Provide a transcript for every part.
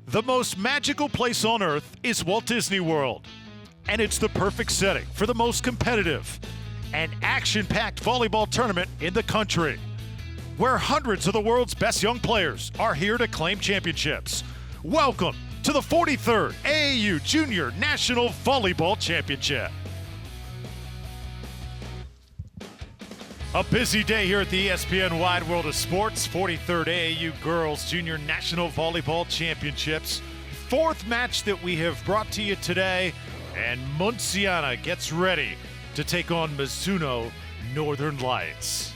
The most magical place on earth is Walt Disney World, and it's the perfect setting for the most competitive and action-packed volleyball tournament in the country, where hundreds of the world's best young players are here to claim championships. Welcome to the 43rd AAU Junior National Volleyball Championship. A busy day here at the ESPN Wide World of Sports, 43rd AAU Girls Junior National Volleyball Championships. Fourth match that we have brought to you today, and Munciana gets ready to take on Mizuno Northern Lights.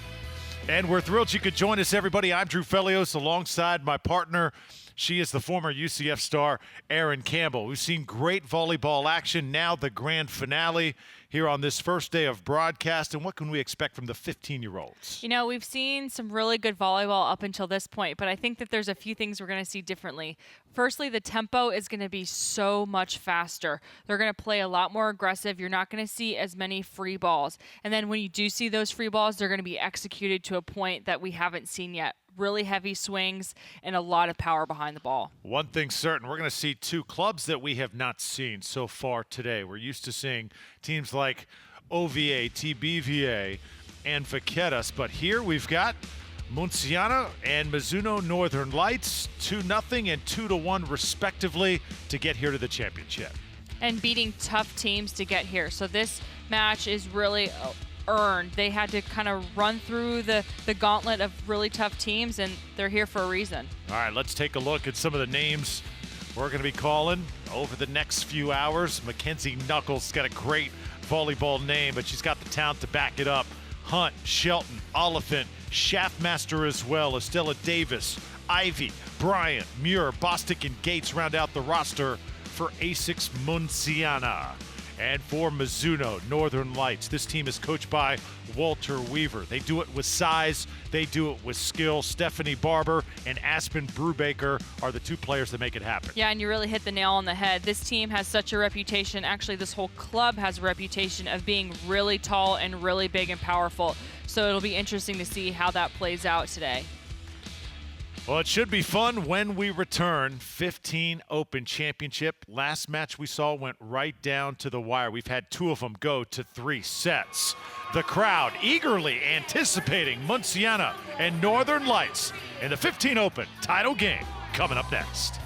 And we're thrilled you could join us, everybody. I'm Drew Felios alongside my partner. She is the former UCF star, Erin Campbell. We've seen great volleyball action, now the grand finale here on this first day of broadcast. And what can we expect from the 15-year-olds? You know, we've seen some really good volleyball up until this point, but I think that there's a few things we're going to see differently. Firstly, the tempo is going to be so much faster. They're going to play a lot more aggressive. You're not going to see as many free balls. And then when you do see those free balls, they're going to be executed to a point that we haven't seen yet. Really heavy swings and a lot of power behind the ball. One thing's certain, we're going to see two clubs that we have not seen so far today. We're used to seeing teams like OVA, TBVA, and Vaquetas, but here we've got Munciana and Mizuno Northern Lights, 2-0 and 2-1 respectively to get here to the championship. And beating tough teams to get here. So this match is really earned. They had to kind of run through the gauntlet of really tough teams, and they're here for a reason. All right, let's take a look at some of the names we're going to be calling over the next few hours. Mackenzie Knuckles got a great volleyball name, but she's got the talent to back it up. Hunt, Shelton, Oliphant, Shaftmaster as well, Estella Davis, Ivy, Bryant, Muir, Bostic, and Gates round out the roster for A6 Munciana. And for Mizuno Northern Lights, this team is coached by Walter Weaver. They do it with size, they do it with skill. Stephanie Barber and Aspen Brubaker are the two players that make it happen. Yeah, and you really hit the nail on the head. This team has such a reputation, actually this whole club has a reputation of being really tall and really big and powerful. So it'll be interesting to see how that plays out today. Well, it should be fun when we return. 15 Open Championship. Last match we saw went right down to the wire. We've had two of them go to 3 sets. The crowd eagerly anticipating Munciana and Northern Lights in the 15 Open title game coming up next.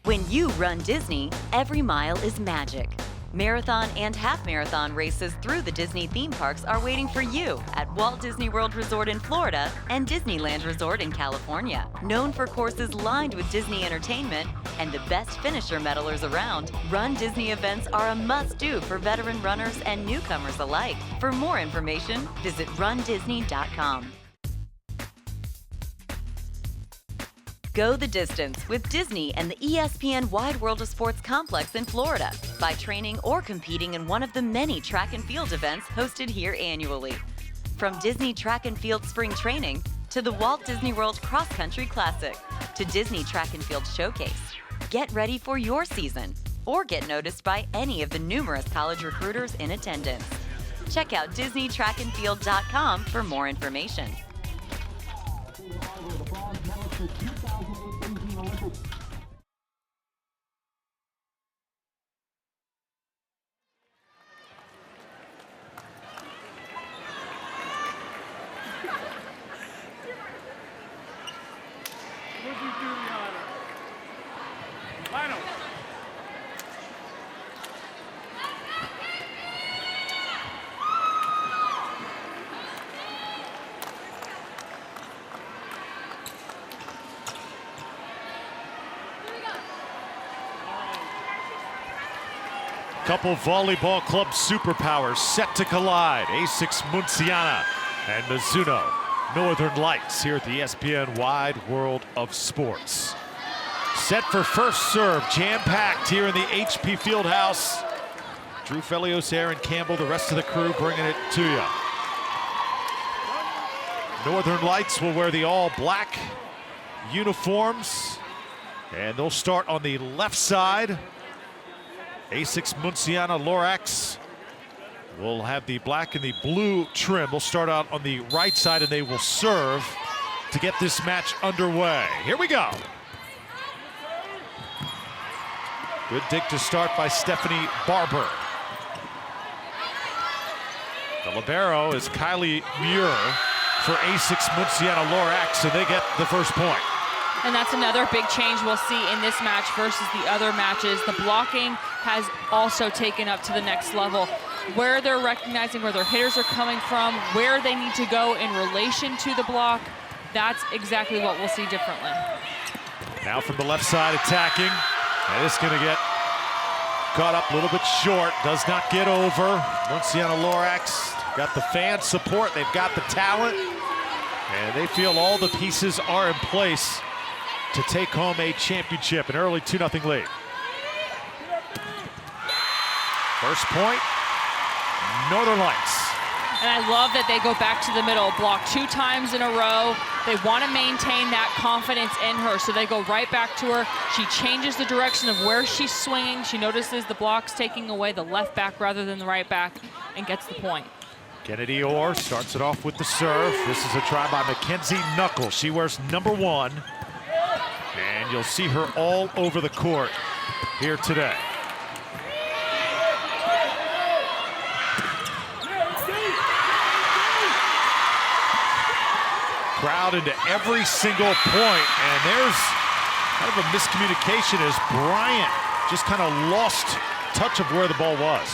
When you run Disney, every mile is magic. Marathon and half-marathon races through the Disney theme parks are waiting for you at Walt Disney World Resort in Florida and Disneyland Resort in California. Known for courses lined with Disney entertainment and the best finisher medalers around, Run Disney events are a must-do for veteran runners and newcomers alike. For more information, visit rundisney.com. Go the distance with Disney and the ESPN Wide World of Sports complex in Florida by training or competing in one of the many track and field events hosted here annually. From Disney Track and Field Spring Training to the Walt Disney World Cross Country Classic to Disney Track and Field Showcase. Get ready for your season or get noticed by any of the numerous college recruiters in attendance. Check out DisneyTrackandField.com for more information. Couple volleyball club superpowers set to collide. A6 Munciana and Mizuno Northern Lights here at the ESPN Wide World of Sports. Set for first serve, jam-packed here in the HP Fieldhouse. Drew Felios, Erin Campbell, the rest of the crew bringing it to you. Northern Lights will wear the all-black uniforms, and they'll start on the left side. A6 Munciana Lorax will have the black and the blue trim. They'll start out on the right side, and they will serve to get this match underway. Here we go. Good dig to start by Stephanie Barber. The libero is Kylie Muir for A6 Munciana Lorax, and they get the first point. And that's another big change we'll see in this match versus the other matches. The blocking has also taken up to the next level. Where they're recognizing where their hitters are coming from, where they need to go in relation to the block, that's exactly what we'll see differently. Now from the left side attacking, and it's going to get caught up a little bit short, does not get over. Munciana Lorax got the fan support, they've got the talent, and they feel all the pieces are in place to take home a championship, an early 2-0 lead. First point, Northern Lights. And I love that they go back to the middle, block 2 times in a row. They want to maintain that confidence in her, so they go right back to her. She changes the direction of where she's swinging. She notices the block's taking away the left back rather than the right back and gets the point. Kennedy Orr starts it off with the serve. This is a try by Mackenzie Knuckles. She wears number 1, and you'll see her all over the court here today. Crowd into every single point, and there's kind of a miscommunication as Bryant just kind of lost touch of where the ball was.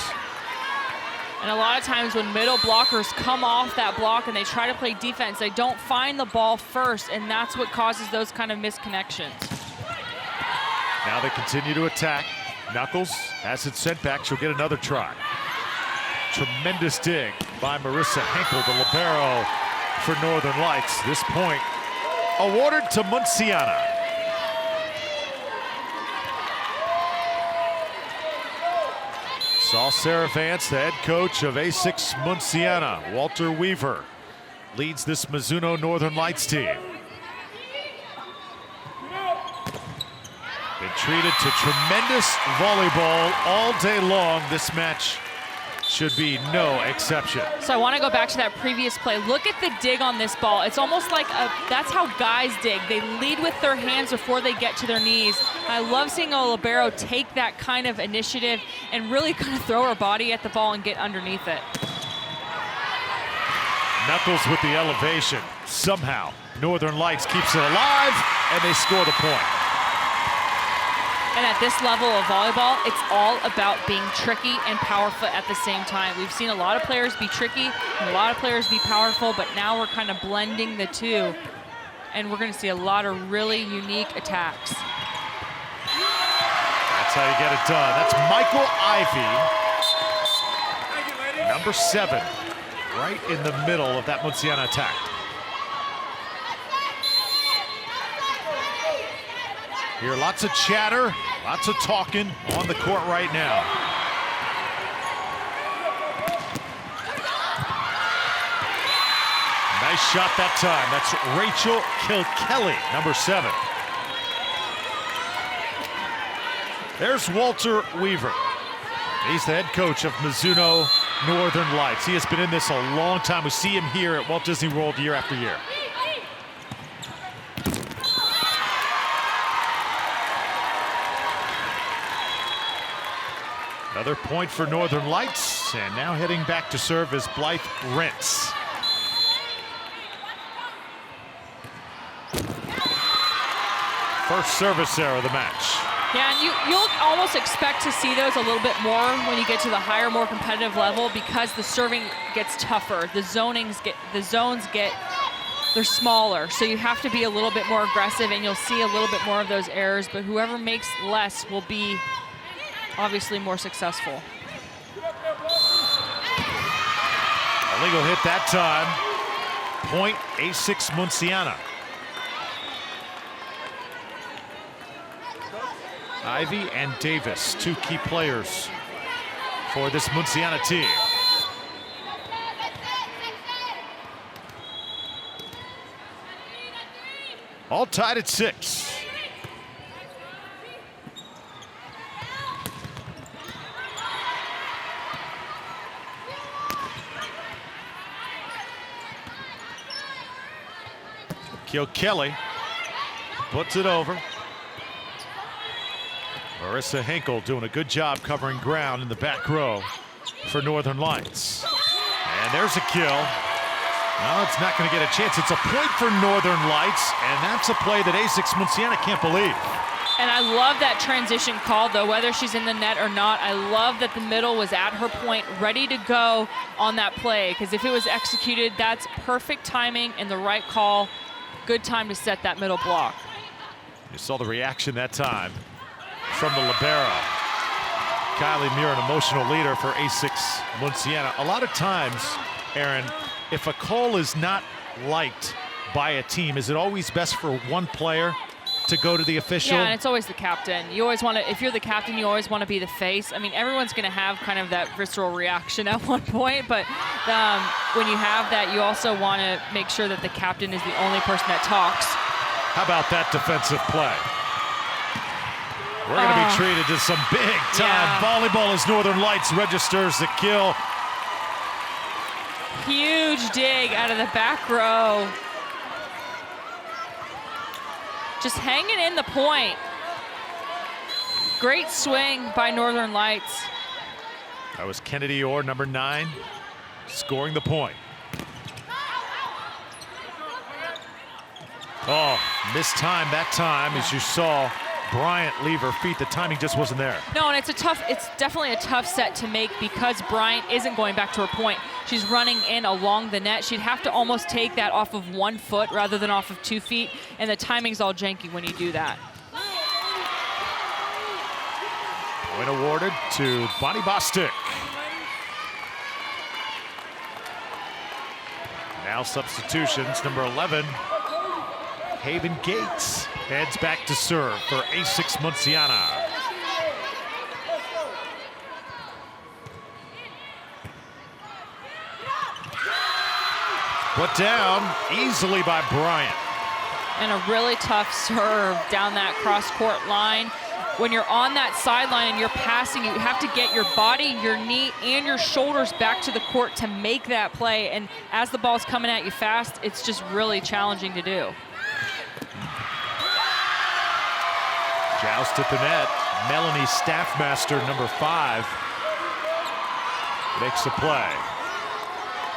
And a lot of times when middle blockers come off that block and they try to play defense, they don't find the ball first, and that's what causes those kind of misconnections. Now they continue to attack. Knuckles has it sent back. She'll get another try. Tremendous dig by Marissa Henkel, the libero for Northern Lights. This point awarded to Munciana. Saul Serafance, the head coach of A6 Munciana. Walter Weaver leads this Mizuno Northern Lights team. Been treated to tremendous volleyball all day long. This match should be no exception. So I want to go back to that previous play. Look at the dig on this ball. It's almost like that's how guys dig. They lead with their hands before they get to their knees. I love seeing a libero take that kind of initiative and really kind of throw her body at the ball and get underneath it. Knuckles with the elevation. Somehow, Northern Lights keeps it alive, and they score the point. And at this level of volleyball, it's all about being tricky and powerful at the same time. We've seen a lot of players be tricky and a lot of players be powerful, but now we're kind of blending the two. And we're going to see a lot of really unique attacks. That's how you get it done. That's Michael Ivy, number 7, right in the middle of that Munciana attack. Here, lots of chatter, lots of talking on the court right now. Nice shot that time. That's Rachel Kilkelly, number 7. There's Walter Weaver. He's the head coach of Mizuno Northern Lights. He has been in this a long time. We see him here at Walt Disney World year after year. Another point for Northern Lights, and now heading back to serve is Blythe Rentz. First service error of the match. Yeah, and you'll almost expect to see those a little bit more when you get to the higher, more competitive level because the serving gets tougher. The zones get, they're smaller, so you have to be a little bit more aggressive, and you'll see a little bit more of those errors, but whoever makes less will be obviously more successful. Illegal hit that time. Point A6 Munciana. Ivy and Davis, 2 key players for this Munciana team. All tied at 6. Kilkelly puts it over. Marissa Hinkle doing a good job covering ground in the back row for Northern Lights. And there's a kill. No, it's not going to get a chance. It's a point for Northern Lights, and that's a play that A6 Munciana can't believe. And I love that transition call, though, whether she's in the net or not. I love that the middle was at her point, ready to go on that play, because if it was executed, that's perfect timing and the right call. Good time to set that middle block. You saw the reaction that time from the libero. Kylie Muir, an emotional leader for A6 Munciana. A lot of times, Aaron, if a call is not liked by a team, is it always best for one player to go to the official? Yeah, and it's always the captain. You always want to, if you're the captain, you always want to be the face. I mean, everyone's going to have kind of that visceral reaction at one point, but when you have that, you also want to make sure that the captain is the only person that talks. How about that defensive play? We're going to be treated to some big-time volleyball as Northern Lights registers the kill. Huge dig out of the back row. Just hanging in the point. Great swing by Northern Lights. That was Kennedy Orr, number 9, scoring the point. Oh, missed time that time, as you saw Bryant leave her feet. The timing just wasn't there. No, and it's definitely a tough set to make because Bryant isn't going back to her point. She's running in along the net. She'd have to almost take that off of 1 foot rather than off of 2 feet, and the timing's all janky when you do that. Point awarded to Bonnie Bostic. Now substitutions, number 11, Haven Gates heads back to serve for A6 Munciana. Put down easily by Bryant. And a really tough serve down that cross-court line. When you're on that sideline and you're passing, you have to get your body, your knee, and your shoulders back to the court to make that play. And as the ball's coming at you fast, it's just really challenging to do. Joust at the net. Melanie Staffmaster, number 5, makes a play.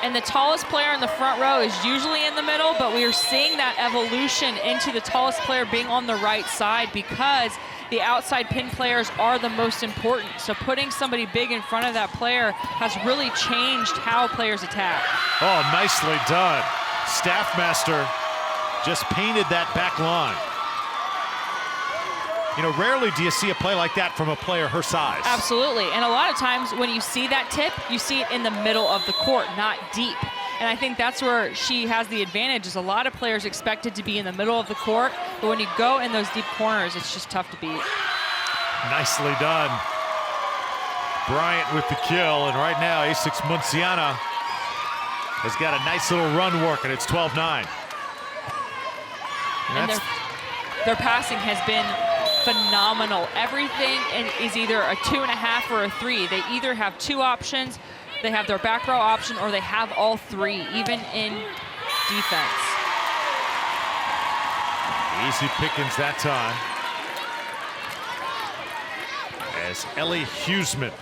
And the tallest player in the front row is usually in the middle, but we are seeing that evolution into the tallest player being on the right side because the outside pin players are the most important. So putting somebody big in front of that player has really changed how players attack. Oh, nicely done. Staffmaster just painted that back line. You know, rarely do you see a play like that from a player her size. Absolutely, and a lot of times when you see that tip, you see it in the middle of the court, not deep. And I think that's where she has the advantage, is a lot of players expected to be in the middle of the court, but when you go in those deep corners, it's just tough to beat. Nicely done. Bryant with the kill, and right now A6 Munciana has got a nice little run working. It's 12-9. And their passing has been phenomenal. Everything is either a 2.5 or a 3. They either have 2 options, they have their back row option, or they have all 3, even in defense. Easy pickings that time. As Ellie Huseman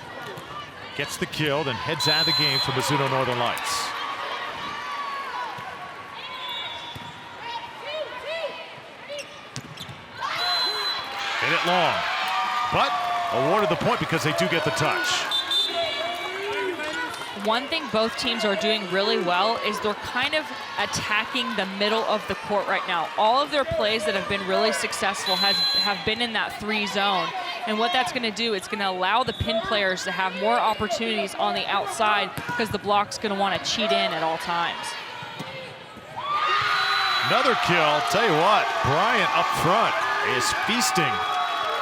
gets the kill, then heads out of the game for Mizuno Northern Lights. Hit it long, but awarded the point because they do get the touch. One thing both teams are doing really well is they're kind of attacking the middle of the court right now. All of their plays that have been really successful have been in that 3 zone. And what that's going to do, it's going to allow the pin players to have more opportunities on the outside because the block's going to want to cheat in at all times. Another kill. Tell you what, Bryant up front is feasting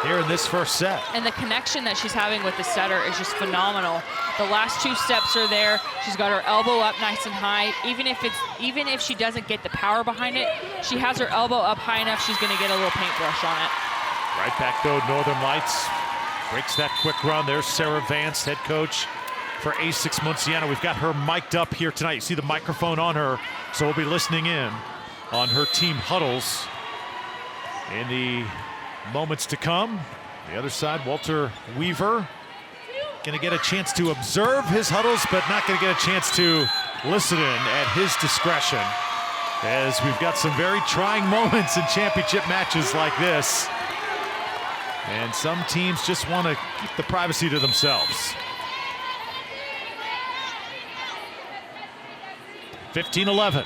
here in this first set. And the connection that she's having with the setter is just phenomenal. The last 2 steps are there. She's got her elbow up nice and high. Even if she doesn't get the power behind it, she has her elbow up high enough, she's going to get a little paintbrush on it. Right back though, Northern Lights breaks that quick run. There's Sarah Vance, head coach for A6 Munciana. We've got her mic'd up here tonight. You see the microphone on her, so we'll be listening in on her team huddles in the moments to come. The other side, Walter Weaver, going to get a chance to observe his huddles, but not going to get a chance to listen in at his discretion, as we've got some very trying moments in championship matches like this. And some teams just want to keep the privacy to themselves. 15-11.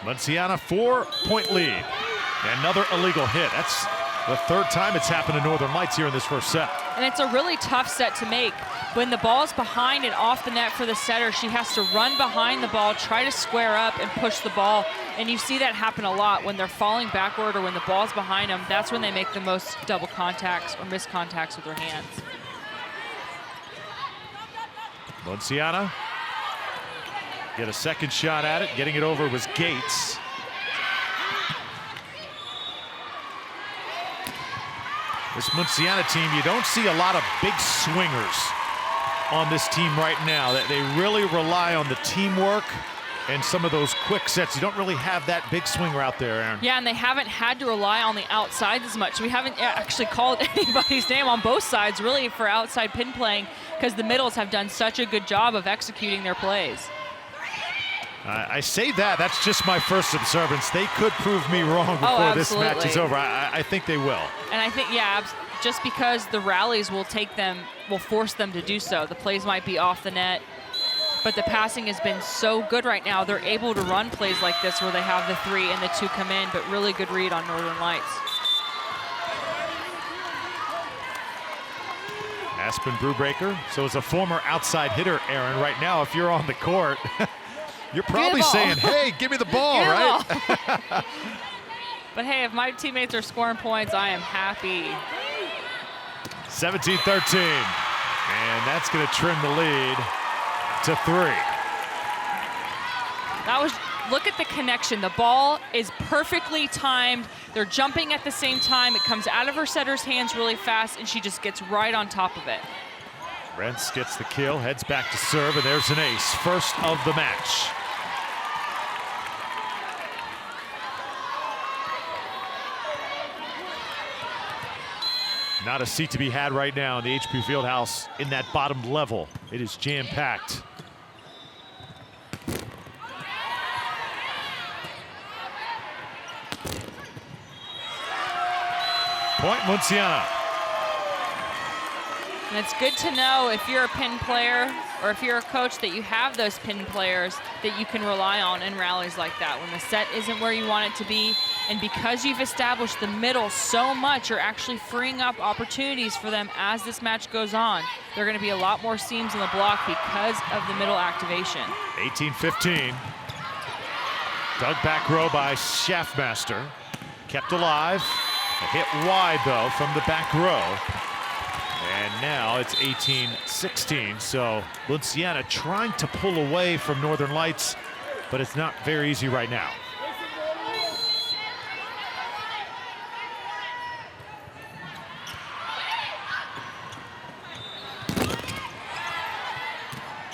Munciana 4-point lead. Another illegal hit. That's the third time it's happened to Northern Lights here in this first set. And it's a really tough set to make. When the ball's behind and off the net for the setter, she has to run behind the ball, try to square up and push the ball. And you see that happen a lot when they're falling backward or when the ball's behind them. That's when they make the most double contacts or missed contacts with their hands. Munciana get a second shot at it. Getting it over was Gates. This Munciana team, you don't see a lot of big swingers on this team right now. They really rely on the teamwork and some of those quick sets. You don't really have that big swinger out there, Aaron. Yeah, and they haven't had to rely on the outsides as much. We haven't actually called anybody's name on both sides, really, for outside pin playing, because the middles have done such a good job of executing their plays. I say that, that's just my first observance. They could prove me wrong before this match is over. I think they will. And I think, yeah, just because the rallies will force them to do so. The plays might be off the net, but the passing has been so good right now. They're able to run plays like this where they have the 3 and the 2 come in, but really good read on Northern Lights. Aspen Brewbreaker, so as a former outside hitter, Aaron, right now, if you're on the court, you're probably saying, hey, give me the ball, right? Ball. But hey, if my teammates are scoring points, I am happy. 17-13, and that's going to trim the lead to 3. Look at the connection. The ball is perfectly timed. They're jumping at the same time. It comes out of her setter's hands really fast, and she just gets right on top of it. Rentz gets the kill, heads back to serve, and there's an ace. First of the match. Not a seat to be had right now in the HP Fieldhouse in that bottom level. It is jam-packed. Point Munciana. And it's good to know if you're a pin player or if you're a coach that you have those pin players that you can rely on in rallies like that. When the set isn't where you want it to be, and because you've established the middle so much, you're actually freeing up opportunities for them as this match goes on. There are going to be a lot more seams in the block because of the middle activation. 18-15. Dug back row by Schaffmaster. Kept alive. A hit wide, though, from the back row. And now it's 18-16. So Munciana trying to pull away from Northern Lights, but it's not very easy right now.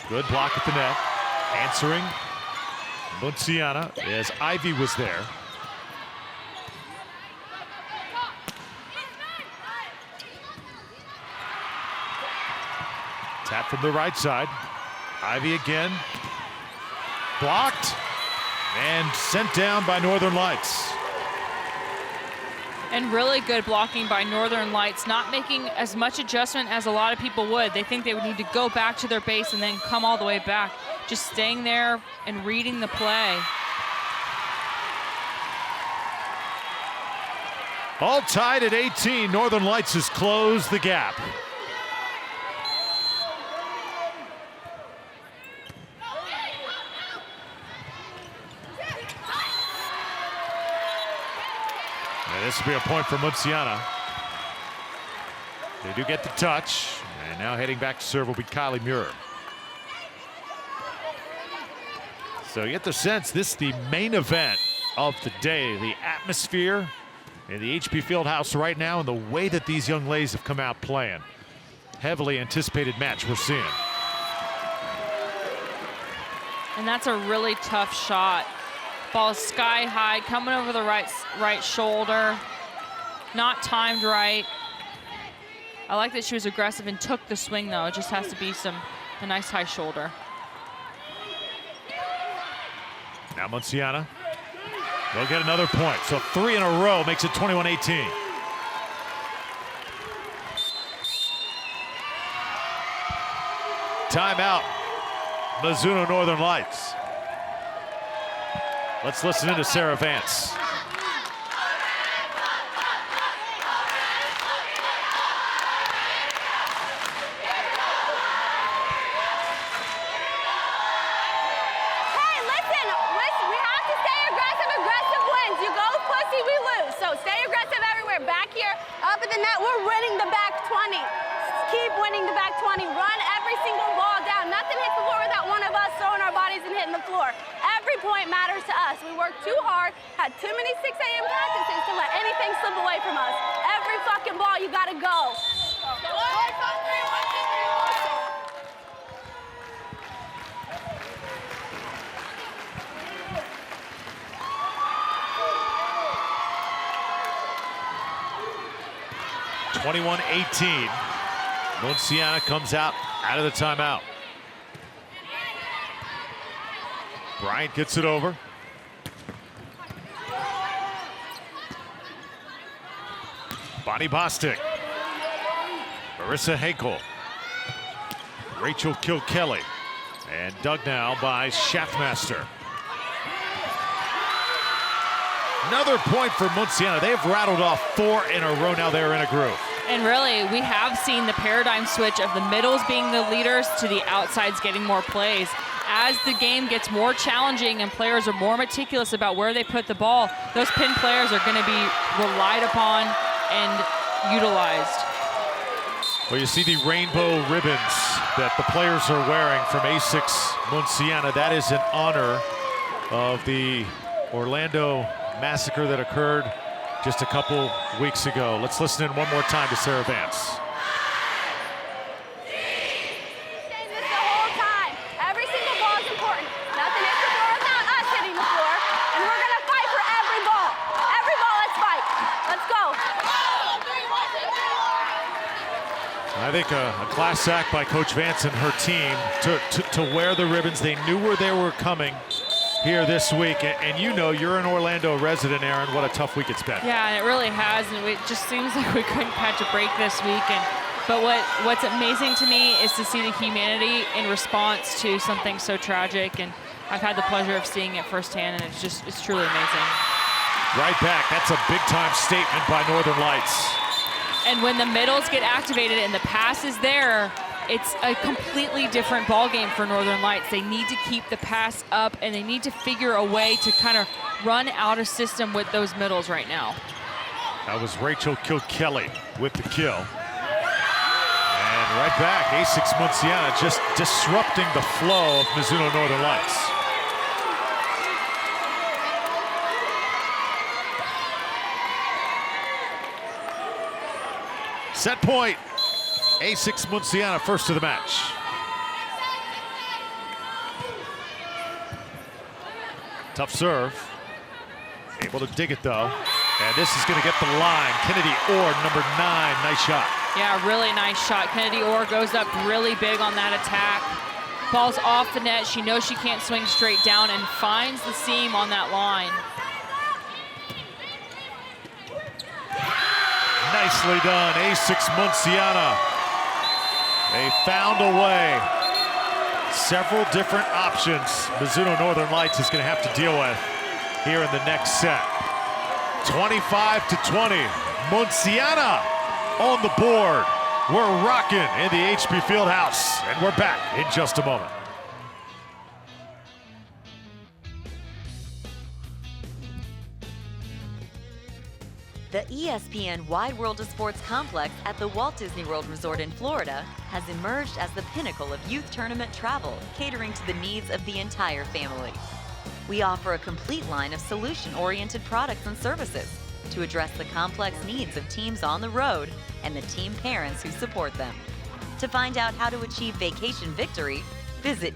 Good block at the net. Answering Munciana as Ivy was there. Tap from the right side. Ivy again. Blocked and sent down by Northern Lights. And really good blocking by Northern Lights, not making as much adjustment as a lot of people would. They think they would need to go back to their base and then come all the way back. Just staying there and reading the play. All tied at 18. Northern Lights has closed the gap. This will be a point for Munciana. They do get the touch, and now heading back to serve will be Kylie Muir. So you get the sense this is the main event of the day. The atmosphere in the HP Fieldhouse right now and the way that these young ladies have come out playing. Heavily anticipated match we're seeing. And that's a really tough shot. Ball is sky high, coming over the right shoulder. not timed right. I like that she was aggressive and took the swing, though. It just has to be a nice high shoulder. Now Munciana will get another point. So 3 in a row makes it 21-18. Timeout, Mizuno Northern Lights. Let's listen in to Sarah Vance. We're winning the back 20. Keep winning the back 20. Run every single ball down. Nothing hits the floor without one of us throwing our bodies and hitting the floor. Every point matters to us. We worked too hard, had too many 6 a.m. practices to let anything slip away from us. Every fucking ball, you gotta go. 21-18. Munciana comes out of the timeout. Bryant gets it over. Bonnie Bostic. Marissa Henkel. Rachel Kilkelly. And dug now by Schaffmaster. Another point for Munciana. They've rattled off 4 in a row now. They're in a groove. And really, we have seen the paradigm switch of the middles being the leaders to the outsides getting more plays. As the game gets more challenging and players are more meticulous about where they put the ball, those pin players are going to be relied upon and utilized. Well, you see the rainbow ribbons that the players are wearing from A6 Munciana. That is in honor of the Orlando massacre that occurred just a couple weeks ago. Let's listen in one more time to Sarah Vance. Saying this the whole time. Every single ball is important. Nothing hits the floor without us hitting the floor. And we're gonna fight for every ball. Every ball, let's fight. Let's go. I think a class act by Coach Vance and her team to wear the ribbons. They knew where they were coming here this week, and you know, you're an Orlando resident, Aaron. What a tough week it's been. Yeah, and it really has, and it just seems like we couldn't catch a break this week. But what's amazing to me is to see the humanity in response to something so tragic, and I've had the pleasure of seeing it firsthand, and it's truly amazing. Right back. That's a big-time statement by Northern Lights. And when the middles get activated and the pass is there, it's a completely different ball game for Northern Lights. They need to keep the pass up, and they need to figure a way to kind of run out of system with those middles right now. That was Rachel Kilkelly with the kill. And right back, A6 Munciana just disrupting the flow of Mizuno Northern Lights. Set point. A6 Munciana first of the match. Tough serve. Able to dig it though. And this is going to get the line. Kennedy Orr, number 9. Nice shot. Yeah, really nice shot. Kennedy Orr goes up really big on that attack. Ball's off the net. She knows she can't swing straight down and finds the seam on that line. Nicely done, A6 Munciana. They found a way. Several different options Mizuno Northern Lights is going to have to deal with here in the next set. 25-20, Munciana on the board. We're rocking in the HP Fieldhouse, and we're back in just a moment. The ESPN Wide World of Sports complex at the Walt Disney World Resort in Florida has emerged as the pinnacle of youth tournament travel, catering to the needs of the entire family. We offer a complete line of solution-oriented products and services to address the complex needs of teams on the road and the team parents who support them. To find out how to achieve vacation victory, visit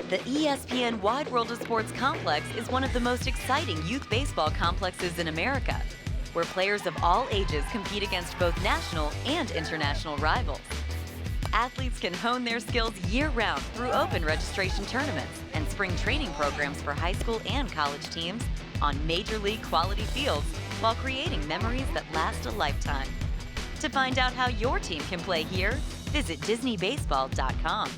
The ESPN Wide World of Sports complex is one of the most exciting youth baseball complexes in America, where players of all ages compete against both national and international rivals. Athletes can hone their skills year-round through open registration tournaments and spring training programs for high school and college teams on major league quality fields while creating memories that last a lifetime. To find out how your team can play here, visit DisneyBaseball.com.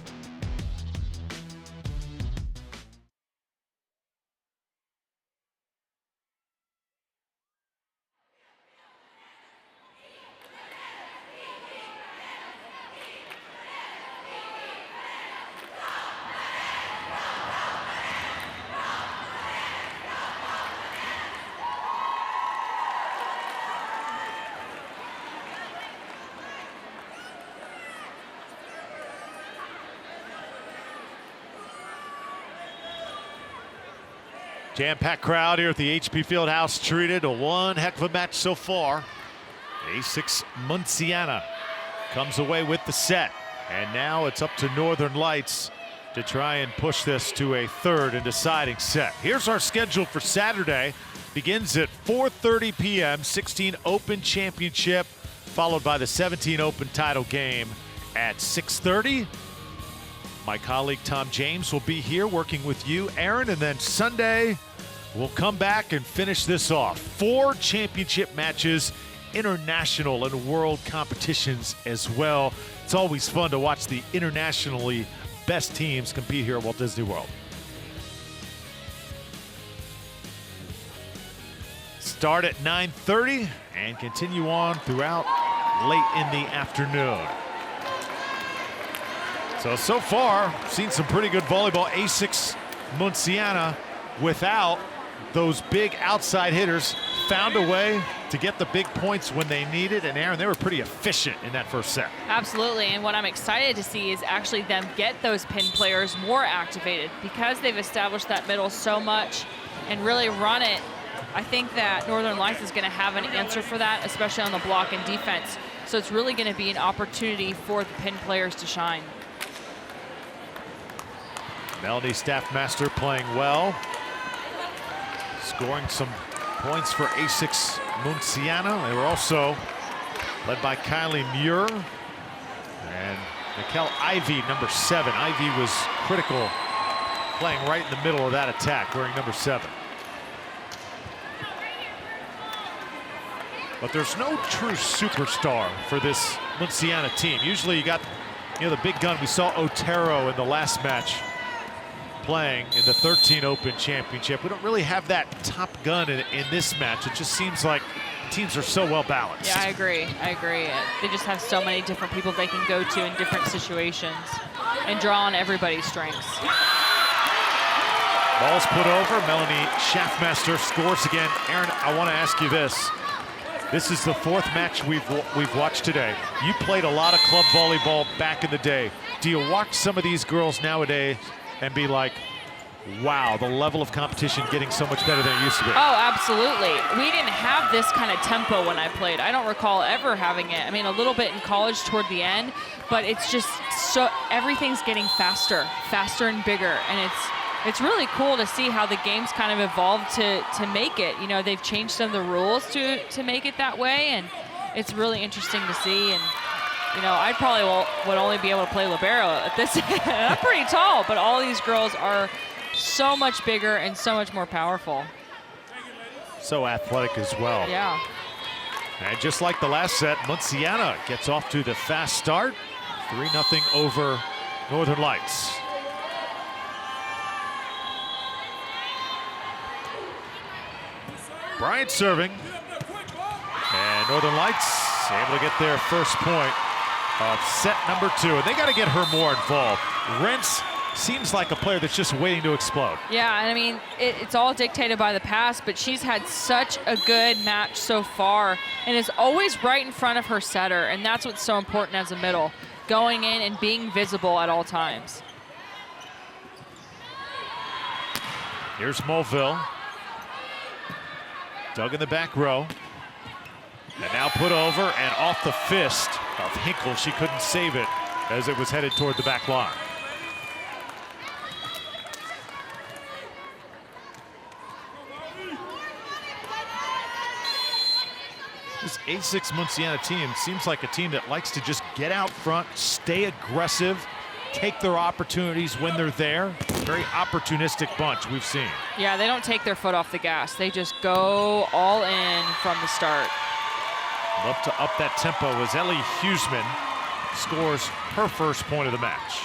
Jam-packed crowd here at the HP Fieldhouse treated a one heck of a match so far. A6 Munciana comes away with the set. And now it's up to Northern Lights to try and push this to a third and deciding set. Here's our schedule for Saturday. Begins at 4:30 p.m. 16 Open Championship, followed by the 17 Open title game at 6:30. My colleague Tom James will be here working with you, Aaron, and then Sunday we'll come back and finish this off. 4 championship matches, international and world competitions as well. It's always fun to watch the internationally best teams compete here at Walt Disney World. Start at 9:30 and continue on throughout late in the afternoon. So far, seen some pretty good volleyball. A6 Munciana, without those big outside hitters, found a way to get the big points when they needed. And Aaron, they were pretty efficient in that first set. Absolutely, and what I'm excited to see is actually them get those pin players more activated because they've established that middle so much and really run it. I think that Northern Lights is going to have an answer for that, especially on the block and defense. So it's really going to be an opportunity for the pin players to shine. Melanie Staffmaster playing well. Scoring some points for A6 Munciana. They were also led by Kylie Muir and Mikkel Ivy, number 7. Ivy was critical, playing right in the middle of that attack, wearing number 7. But there's no true superstar for this Munciana team. Usually you got, the big gun. We saw Otero in the last match playing in the 13 Open Championship. We don't really have that top gun in this match. It just seems like teams are so well balanced. Yeah, I agree. They just have so many different people they can go to in different situations and draw on everybody's strengths. Ball's put over. Melanie Schaffmaster scores again. Aaron, I want to ask you this. This is the 4th match we've watched today. You played a lot of club volleyball back in the day. Do you watch some of these girls nowadays and be like, wow, the level of competition getting so much better than it used to be? Oh, absolutely. We didn't have this kind of tempo when I played. I don't recall ever having it. I mean, a little bit in college toward the end, but it's just so everything's getting faster and bigger, and it's really cool to see how the game's kind of evolved to make it. They've changed some of the rules to make it that way, and it's really interesting to see. And I probably would only be able to play libero at this. I'm pretty tall, but all these girls are so much bigger and so much more powerful. So athletic as well. Yeah. And just like the last set, Munciana gets off to the fast start. 3-0 over Northern Lights. Bryant serving. And Northern Lights able to get their first point of set number 2. And they got to get her more involved. Rentz seems like a player that's just waiting to explode. Yeah, and I mean, it's all dictated by the pass, but she's had such a good match so far and is always right in front of her setter, and that's what's so important as a middle, going in and being visible at all times. Here's Mulville. Dug in the back row. And now put over and off the fist of Hinkle. She couldn't save it as it was headed toward the back line. This A6 Munciana team seems like a team that likes to just get out front, stay aggressive, take their opportunities when they're there. Very opportunistic bunch we've seen. Yeah, they don't take their foot off the gas. They just go all in from the start. Love to up that tempo as Ellie Huseman scores her first point of the match.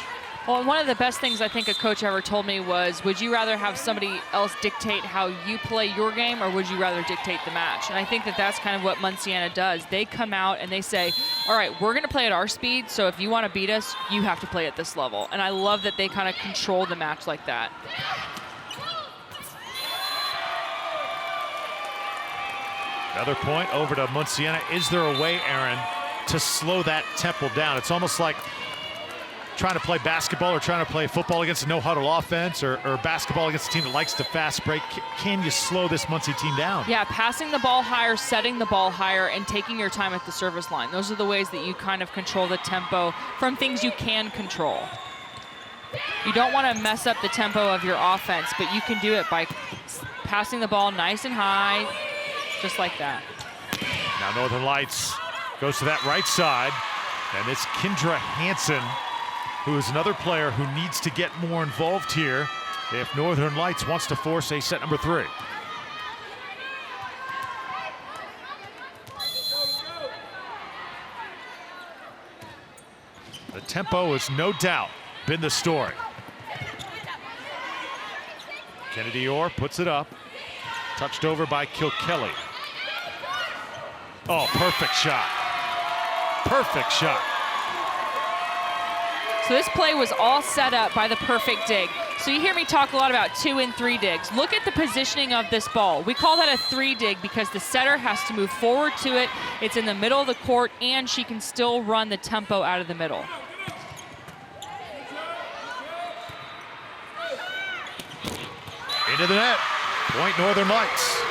Well, one of the best things I think a coach ever told me was, would you rather have somebody else dictate how you play your game, or would you rather dictate the match? And I think that that's kind of what Munciana does. They come out and they say, all right, we're going to play at our speed, so if you want to beat us, you have to play at this level. And I love that they kind of control the match like that. Another point over to Munciana. Is there a way, Aaron, to slow that tempo down? It's almost like trying to play basketball or trying to play football against a no-huddle offense, or basketball against a team that likes to fast break. Can you slow this Muncie team down? Yeah, passing the ball higher, setting the ball higher, and taking your time at the service line. Those are the ways that you kind of control the tempo from things you can control. You don't want to mess up the tempo of your offense, but you can do it by passing the ball nice and high, just like that. Now Northern Lights goes to that right side, and it's Kendra Hansen, who is another player who needs to get more involved here if Northern Lights wants to force a set number 3. The tempo has no doubt been the story. Kennedy Orr puts it up, touched over by Kilkelly. Oh, perfect shot. Perfect shot. So this play was all set up by the perfect dig. So you hear me talk a lot about 2 and 3 digs. Look at the positioning of this ball. We call that a 3 dig because the setter has to move forward to it. It's in the middle of the court, and she can still run the tempo out of the middle. Into the net. Point Northern Lights.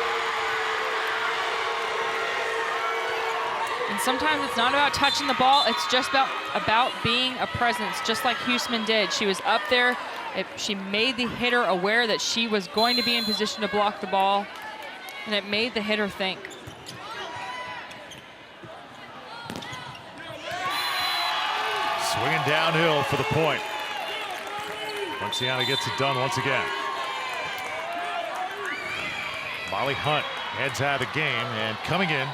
And sometimes it's not about touching the ball, it's just about being a presence, just like Huseman did. She was up there, she made the hitter aware that she was going to be in position to block the ball, and it made the hitter think. Swinging downhill for the point. Munciana gets it done once again. Molly Hunt heads out of the game, and coming in,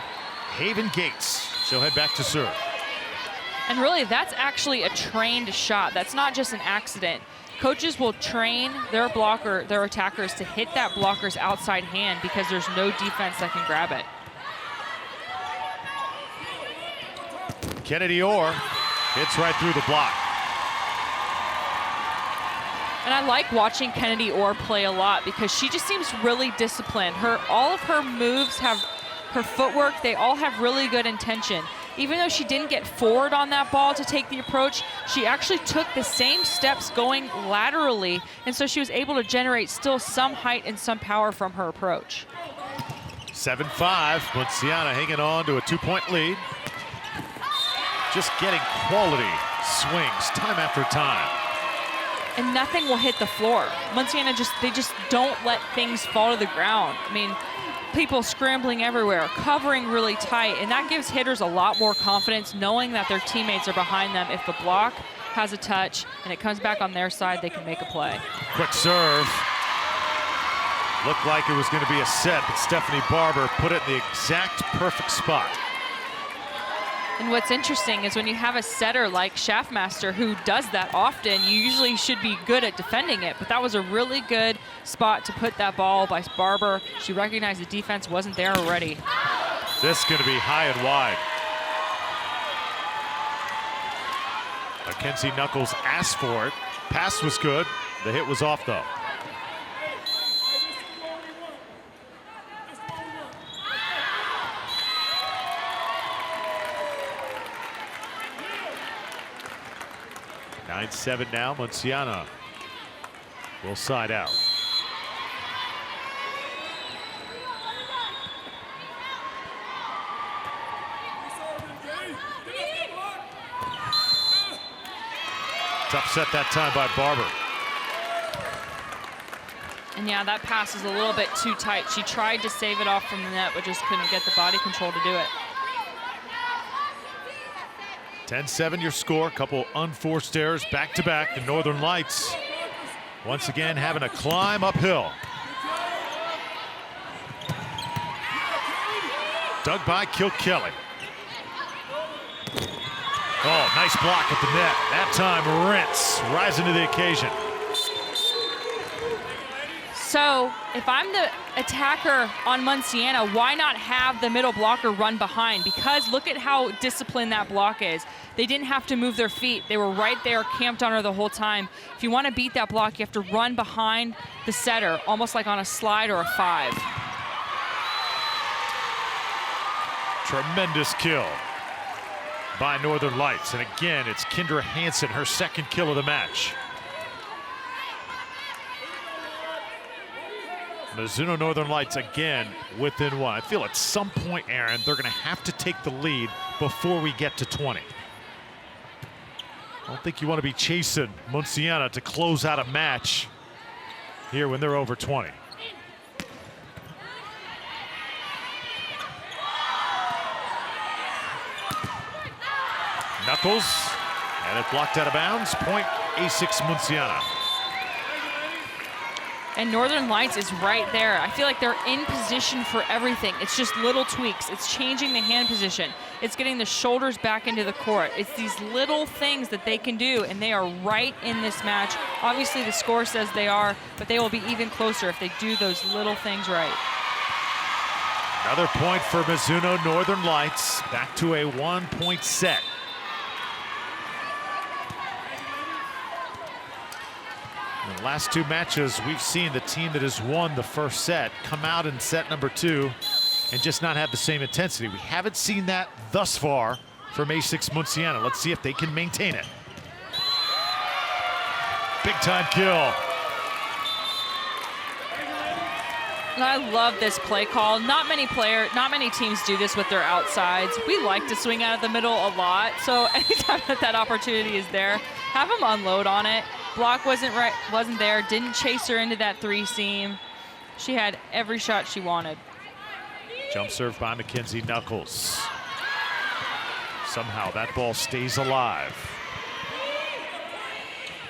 Haven Gates. She'll head back to serve. And really, that's actually a trained shot. That's not just an accident. Coaches will train their attackers to hit that blocker's outside hand because there's no defense that can grab it. Kennedy Orr hits right through the block. And I like watching Kennedy Orr play a lot because she just seems really disciplined. All of her moves have her footwork, they all have really good intention. Even though she didn't get forward on that ball to take the approach, she actually took the same steps going laterally, and so she was able to generate still some height and some power from her approach. 7-5, Munciana hanging on to a 2-point lead. Just getting quality swings time after time. And nothing will hit the floor. Munciana they just don't let things fall to the ground. I mean, people scrambling everywhere, covering really tight, and that gives hitters a lot more confidence knowing that their teammates are behind them. If the block has a touch and it comes back on their side, they can make a play. Quick serve. Looked like it was going to be a set, but Stephanie Barber put it in the exact perfect spot. And what's interesting is when you have a setter like Schaffmaster who does that often, you usually should be good at defending it. But that was a really good spot to put that ball by Barber. She recognized the defense wasn't there already. This is going to be high and wide. Mackenzie Knuckles asked for it. Pass was good. The hit was off, though. Nine 7 now. Munciana will side out. It's upset that time by Barber. And yeah, that pass is a little bit too tight. She tried to save it off from the net, but just couldn't get the body control to do it. 10-7 your score. Couple unforced errors back to back. The Northern Lights once again having a climb uphill. Dug by Kilkelly. Oh, nice block at the net. That time Rentz rising to the occasion. So if I'm the attacker on Munciana, why not have the middle blocker run behind? Because look at how disciplined that block is. They didn't have to move their feet. They were right there, camped on her the whole time. If you want to beat that block, you have to run behind the setter, almost like on a slide or a 5. Tremendous kill by Northern Lights. And again, it's Kendra Hansen, her second kill of the match. Mizuno Northern Lights again within 1. I feel at some point, Aaron, they're going to have to take the lead before we get to 20. I don't think you want to be chasing Munciana to close out a match here when they're over 20. Knuckles, and it blocked out of bounds. Point A6 Munciana. And Northern Lights is right there. I feel like they're in position for everything. It's just little tweaks. It's changing the hand position. It's getting the shoulders back into the court. It's these little things that they can do, and they are right in this match. Obviously, the score says they are, but they will be even closer if they do those little things right. Another point for Mizuno Northern Lights. Back to a 1-point set. In the last 2 matches, we've seen the team that has won the first set come out in set number 2 and just not have the same intensity. We haven't seen that thus far from A6 Munciana. Let's see if they can maintain it. Big time kill. I love this play call. Not many teams do this with their outsides. We like to swing out of the middle a lot, so anytime that opportunity is there, have them unload on it. Block wasn't there, didn't chase her into that 3-seam. She had every shot she wanted. Jump serve by Mackenzie Knuckles. Somehow that ball stays alive.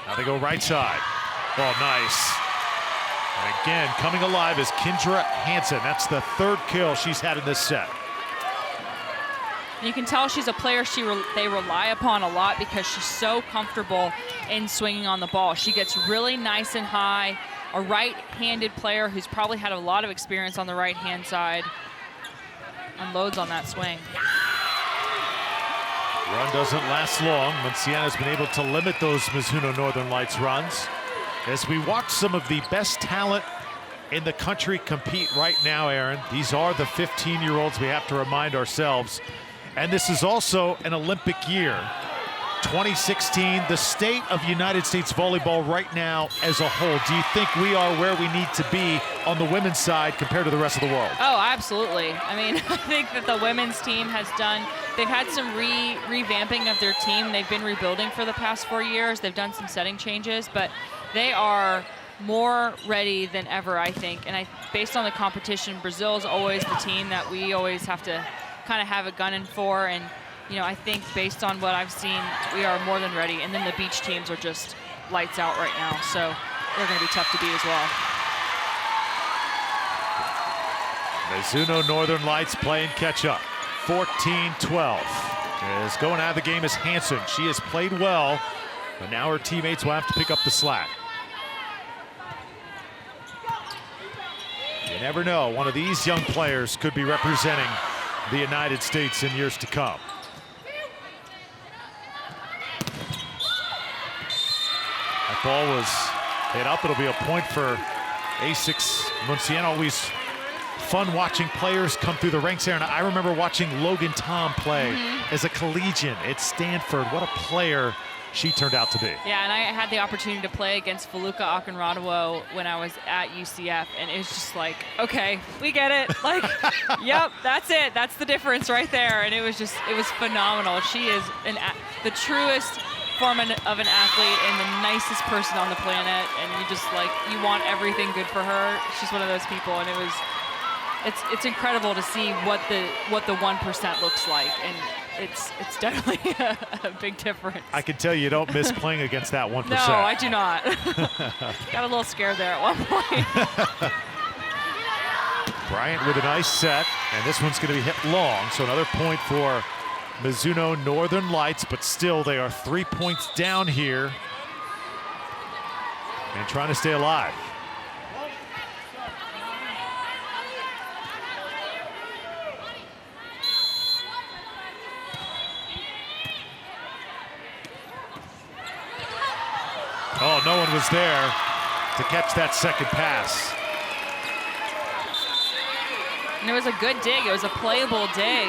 Now they go right side. Oh, nice. And again, coming alive is Kendra Hansen. That's the 3rd kill she's had in this set. You can tell she's a player they rely upon a lot because she's so comfortable in swinging on the ball. She gets really nice and high. A right-handed player who's probably had a lot of experience on the right-hand side. Unloads on that swing. Run doesn't last long. Munciana's been able to limit those Mizuno Northern Lights runs. As we watch some of the best talent in the country compete right now, Aaron, these are the 15-year-olds we have to remind ourselves. And this is also an Olympic year. 2016, the state of United States volleyball right now as a whole. Do you think we are where we need to be on the women's side compared to the rest of the world? Oh, absolutely. I mean, I think that the women's team they've had some revamping of their team. They've been rebuilding for the past 4 years. They've done some setting changes, but they are more ready than ever, I think. And based on the competition, Brazil is always the team that we always have to kind of have a gun in for, and I think based on what I've seen, we are more than ready. And then the beach teams are just lights out right now, so they're going to be tough to beat as well. Mizuno Northern Lights playing catch up. 14-12. Is going out of the game is Hansen. She has played well, but now her teammates will have to pick up the slack. You never know, one of these young players could be representing the United States in years to come. That ball was hit up. It'll be a point for A6 Munciana. Always fun watching players come through the ranks here. And I remember watching Logan Tom play as a collegian at Stanford. What a player she turned out to be. Yeah, and I had the opportunity to play against Feluca Akinradowo when I was at UCF, and it was just like, okay, we get it. Like, yep, that's it. That's the difference right there. And it was phenomenal. She is the truest form of an athlete and the nicest person on the planet, and you want everything good for her. She's one of those people, and it's incredible to see what the 1% looks like, and it's definitely a big difference. I can tell you don't miss playing against that 1%. No, I do not. Got a little scared there at one point. Bryant with a nice set, and this one's going to be hit long, so another point for Mizuno Northern Lights, but still they are 3 points down here and trying to stay alive. Oh, no one was there to catch that second pass. And it was a good dig. It was a playable dig.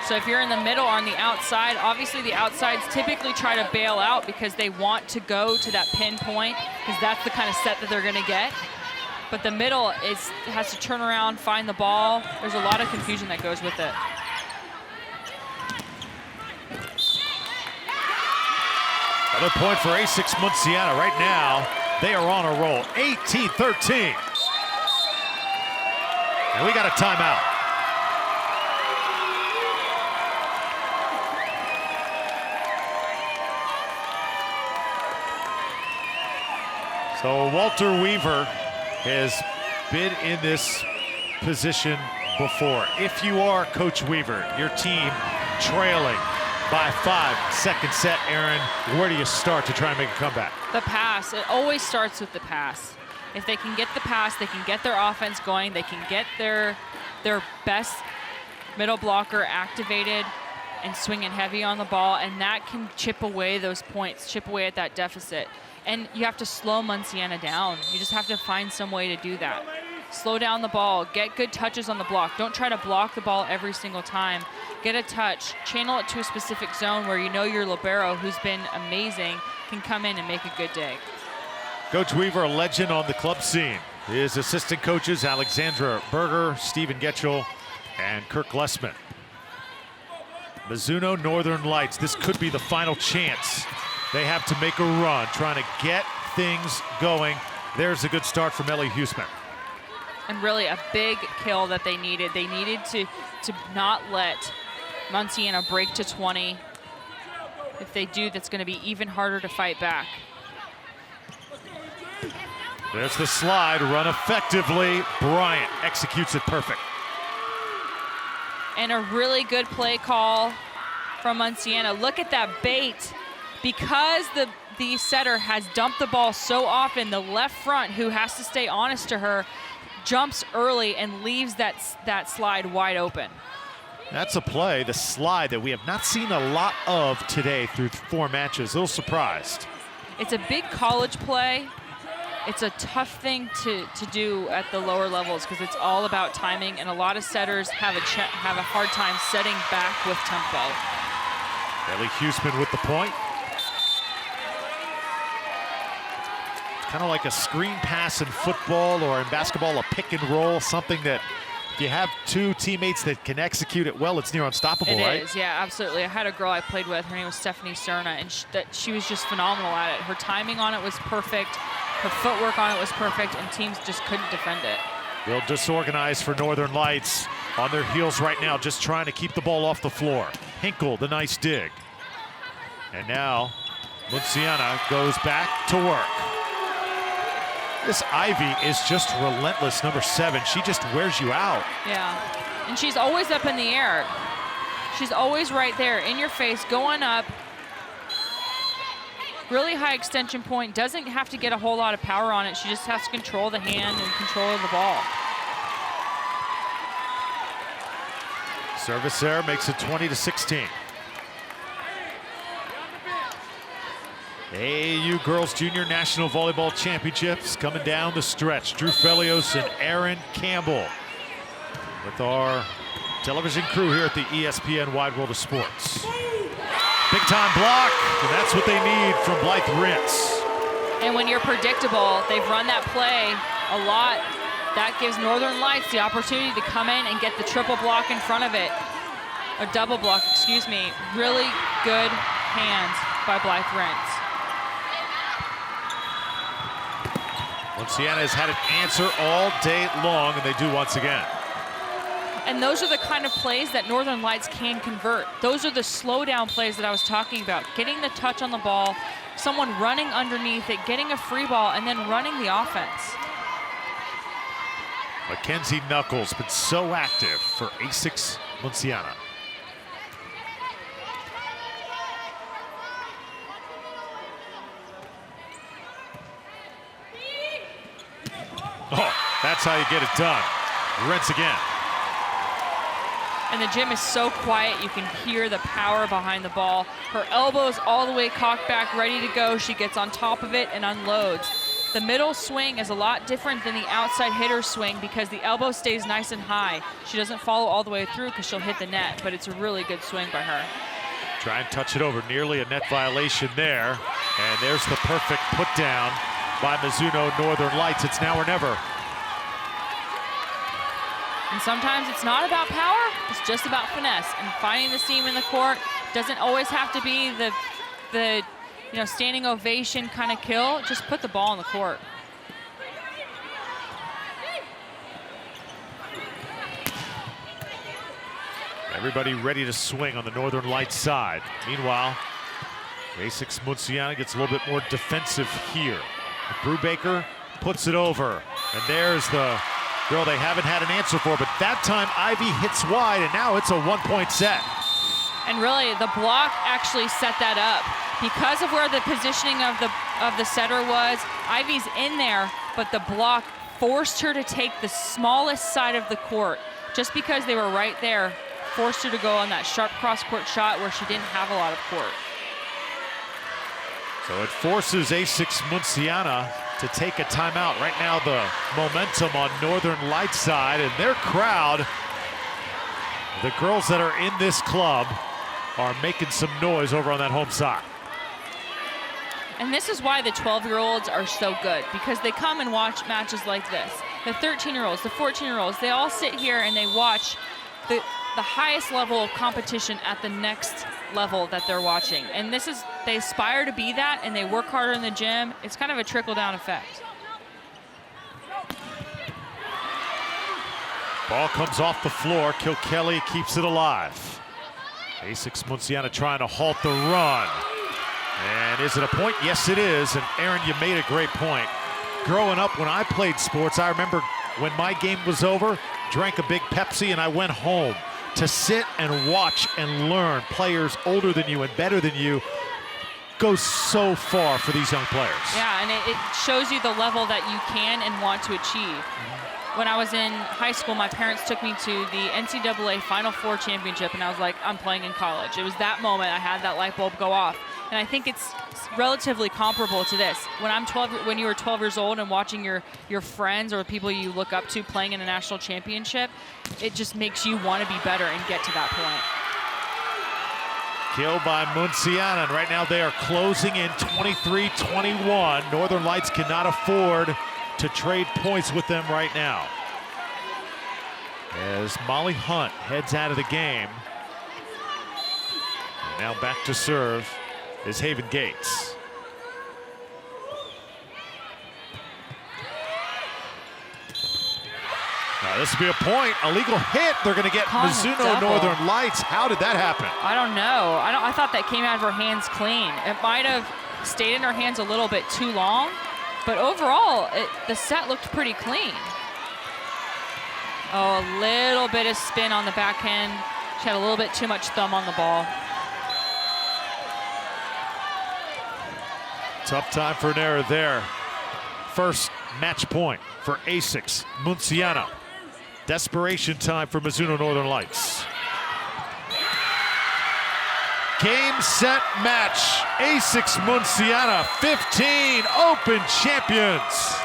So if you're in the middle or on the outside, obviously the outsides typically try to bail out because they want to go to that pinpoint because that's the kind of set that they're going to get. But the middle has to turn around, find the ball. There's a lot of confusion that goes with it. Another point for A6 Munciana. Right now, they are on a roll. 18-13. And we got a timeout. So Walter Weaver has been in this position before. If you are Coach Weaver, your team trailing by 5, second set, Aaron, where do you start to try and make a comeback? The pass. It always starts with the pass. If they can get the pass, they can get their offense going, they can get their best middle blocker activated and swinging heavy on the ball, and that can chip away those points, chip away at that deficit. And you have to slow Munciana down. You just have to find some way to do that. Slow down the ball, get good touches on the block. Don't try to block the ball every single time. Get a touch, channel it to a specific zone where you know your libero, who's been amazing, can come in and make a good dig. Coach Weaver, a legend on the club scene. His assistant coaches, Alexandra Berger, Stephen Getchell, and Kirk Lessman. Mizuno Northern Lights, this could be the final chance. They have to make a run, trying to get things going. There's a good start from Ellie Huseman. And really a big kill that they needed. They needed to not let Munciana break to 20. If they do, that's going to be even harder to fight back. There's the slide, run effectively. Bryant executes it perfect. And a really good play call from Munciana. Look at that bait. Because the setter has dumped the ball so often, the left front, who has to stay honest to her, jumps early and leaves that slide wide open. That's a play, the slide, that we have not seen a lot of today through 4 matches. A little surprised. It's a big college play. It's a tough thing to do at the lower levels because it's all about timing, and a lot of setters have a hard time setting back with tempo. Ellie Huseman with the point. Kind of like a screen pass in football, or in basketball, a pick and roll, something that if you have 2 teammates that can execute it well, it's near unstoppable, right? It is, yeah, absolutely. I had a girl I played with, her name was Stephanie Cerna, and she was just phenomenal at it. Her timing on it was perfect, her footwork on it was perfect, and teams just couldn't defend it. They'll disorganize for Northern Lights, on their heels right now, just trying to keep the ball off the floor. Hinkle, the nice dig. And now, Munciana goes back to work. This Ivy is just relentless, number 7. She just wears you out. Yeah, and she's always up in the air. She's always right there, in your face, going up. Really high extension point, doesn't have to get a whole lot of power on it. She just has to control the hand and control of the ball. Service there makes it 20-16. AAU Girls Junior National Volleyball Championships coming down the stretch. Drew Felios and Aaron Campbell with our television crew here at the ESPN Wide World of Sports. Big time block, and that's what they need from Blythe Rintz. And when you're predictable, they've run that play a lot. That gives Northern Lights the opportunity to come in and get the triple block in front of it. Or double block, excuse me. Really good hands by Blythe Rintz. Munciana has had an answer all day long, and they do once again. And those are the kind of plays that Northern Lights can convert. Those are the slow down plays that I was talking about. Getting the touch on the ball, someone running underneath it, getting a free ball, and then running the offense. Mackenzie Knuckles been so active for A6 Munciana. Oh, that's how you get it done. Rents again. And the gym is so quiet, you can hear the power behind the ball. Her elbows all the way cocked back, ready to go. She gets on top of it and unloads. The middle swing is a lot different than the outside hitter swing because the elbow stays nice and high. She doesn't follow all the way through because she'll hit the net, but it's a really good swing by her. Try and touch it over, nearly a net violation there. And there's the perfect put down by Mizuno Northern Lights. It's now or never. And sometimes it's not about power, it's just about finesse. And finding the seam in the court doesn't always have to be the standing ovation kind of kill. Just put the ball in the court. Everybody ready to swing on the Northern Lights side. Meanwhile, A6 Munciana gets a little bit more defensive here. Brubaker puts it over, and there's the girl they haven't had an answer for, but that time Ivy hits wide, and now it's a 1-point set. And really, the block actually set that up. Because of where the positioning of the setter was, Ivy's in there, but the block forced her to take the smallest side of the court. Just because they were right there, forced her to go on that sharp cross-court shot where she didn't have a lot of court. So it forces A6 Munciana to take a timeout. Right now the momentum on Northern Lights side, and their crowd, the girls that are in this club, are making some noise over on that home side. And this is why the 12-year-olds are so good, because they come and watch matches like this. The 13-year-olds, the 14-year-olds, they all sit here and they watch the highest level of competition at the next level that they're watching. And this is, they aspire to be that, and they work harder in the gym. It's kind of a trickle-down effect. Ball comes off the floor. Kilkelly keeps it alive. A6 Munciana trying to halt the run. And is it a point? Yes, it is. And Aaron, you made a great point. Growing up, when I played sports, I remember when my game was over, drank a big Pepsi, and I went home to sit and watch and learn. Players older than you and better than you go so far for these young players. Yeah, and it shows you the level that you can and want to achieve. When I was in high school, my parents took me to the NCAA Final Four championship, and I was like, I'm playing in college. It was that moment I had that light bulb go off. And I think it's relatively comparable to this. When you were 12 years old and watching your friends or people you look up to playing in a national championship, it just makes you want to be better and get to that point. Kill by Munciana, and right now they are closing in 23-21. Northern Lights cannot afford to trade points with them right now. As Molly Hunt heads out of the game. And now back to serve is Haven Gates. Now this will be a point, a legal hit. They're going to get Mizuno Northern Lights. How did that happen? I don't know. I thought that came out of her hands clean. It might have stayed in her hands a little bit too long, but overall, the set looked pretty clean. Oh, a little bit of spin on the backhand. She had a little bit too much thumb on the ball. Tough time for an error there. First match point for A6 Munciana. Desperation time for Mizuno Northern Lights. Game, set, match. A6 Munciana, 15 Open champions.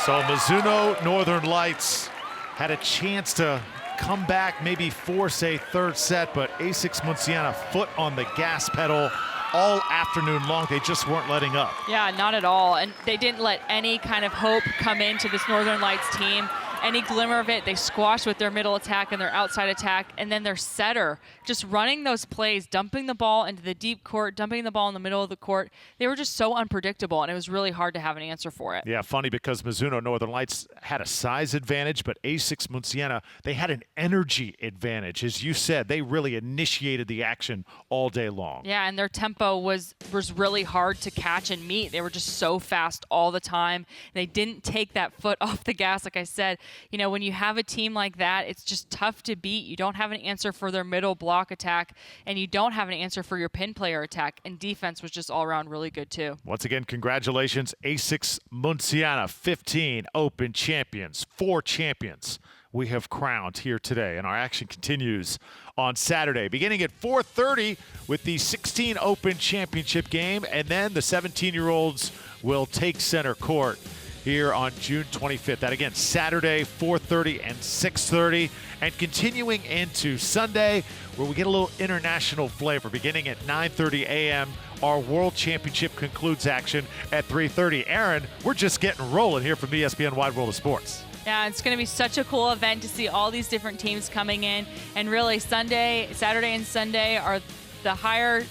So Mizuno Northern Lights had a chance to come back, maybe force a third set, but A6 Munciana foot on the gas pedal all afternoon long. They just weren't letting up. Yeah, not at all. And they didn't let any kind of hope come into this Northern Lights team. Any glimmer of it, they squashed with their middle attack and their outside attack, and then their setter just running those plays, dumping the ball into the deep court, dumping the ball in the middle of the court. They were just so unpredictable, and it was really hard to have an answer for it. Yeah, funny because Mizuno Northern Lights had a size advantage, but A6 Munciana, they had an energy advantage. As you said, they really initiated the action all day long. Yeah, and their tempo was really hard to catch and meet. They were just so fast all the time. They didn't take that foot off the gas, like I said. You know, when you have a team like that, it's just tough to beat. You don't have an answer for their middle block attack, and you don't have an answer for your pin player attack, and defense was just all around really good too. Once again, congratulations, A6 Munciana, 15 Open champions, 4 champions we have crowned here today, and our action continues on Saturday, beginning at 4:30 with the 16 Open Championship game, and then the 17-year-olds will take center court here on June 25th. That again, Saturday, 4:30 and 6:30, and continuing into Sunday, where we get a little international flavor. Beginning at 9:30 a.m., our World Championship concludes action at 3:30. Aaron, we're just getting rolling here from ESPN Wide World of Sports. Yeah, it's going to be such a cool event to see all these different teams coming in, and really Saturday and Sunday are the higher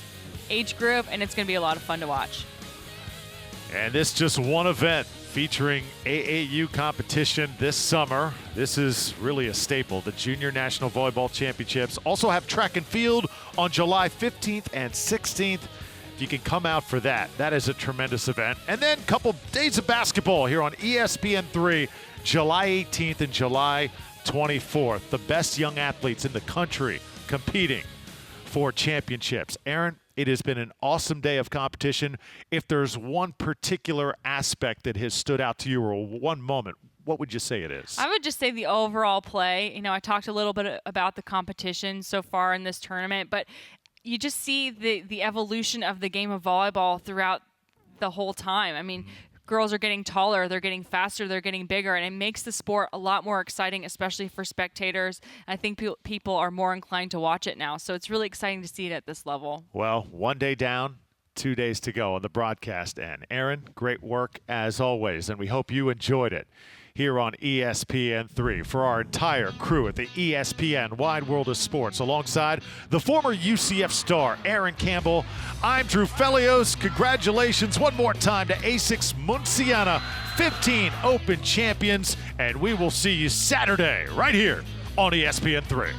age group, and it's going to be a lot of fun to watch. And this just one event featuring AAU competition this summer. This is really a staple. The Junior National Volleyball Championships also have track and field on July 15th and 16th. If you can come out for that, that is a tremendous event. And then a couple days of basketball here on ESPN3, July 18th and July 24th. The best young athletes in the country competing for championships. Aaron, it has been an awesome day of competition. If there's one particular aspect that has stood out to you or one moment, what would you say it is? I would just say the overall play. You know, I talked a little bit about the competition so far in this tournament, but you just see the evolution of the game of volleyball throughout the whole time. I mean, girls are getting taller, they're getting faster, they're getting bigger, and it makes the sport a lot more exciting, especially for spectators. I think people are more inclined to watch it now, so it's really exciting to see it at this level. Well, one day down, 2 days to go on the broadcast end. Aaron, great work as always, and we hope you enjoyed it here on ESPN3. For our entire crew at the ESPN Wide World of Sports, alongside the former UCF star Aaron Campbell, I'm Drew Felios. Congratulations one more time to A6 Munciana, 15 Open champions, and we will see you Saturday right here on ESPN3.